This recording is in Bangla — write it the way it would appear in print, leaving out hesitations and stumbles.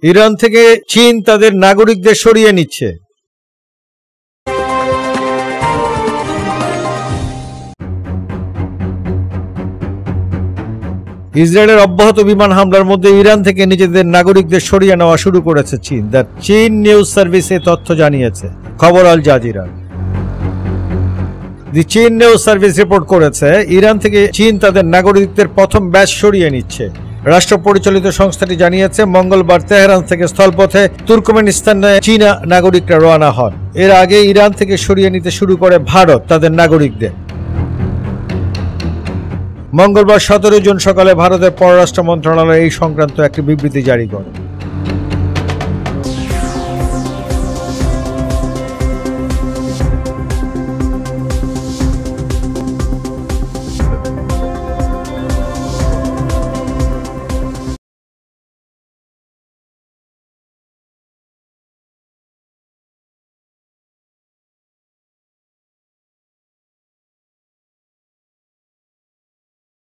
ইরান থেকে চীন তাদের নাগরিকদের সরিয়ে নিচ্ছে। ইসরায়েলের অব্যাহত বিমান হামলার মধ্যে ইরান থেকে নিজেদের নাগরিকদের সরিয়ে নেওয়া শুরু করেছে চীন। দ্য চীন নিউজ সার্ভিস এই তথ্য জানিয়েছে। খবর আল জাজিরা। দি চীন নিউজ সার্ভিস রিপোর্ট করেছে, ইরান থেকে চীন তাদের নাগরিকদের প্রথম ব্যাচ সরিয়ে নিচ্ছে। রাষ্ট্র পরিচালিত সংস্থাটি জানিয়েছে, মঙ্গলবার তেহরান থেকে স্থলপথে তুর্কমেনিস্তানে চীনা নাগরিকরা রওনা হন। এর আগে ইরান থেকে সরিয়ে নিতে শুরু করে ভারত তাদের নাগরিকদের। মঙ্গলবার 17 জুন সকালে ভারতের পররাষ্ট্র মন্ত্রণালয় এই সংক্রান্ত একটি বিবৃতি জারি করে।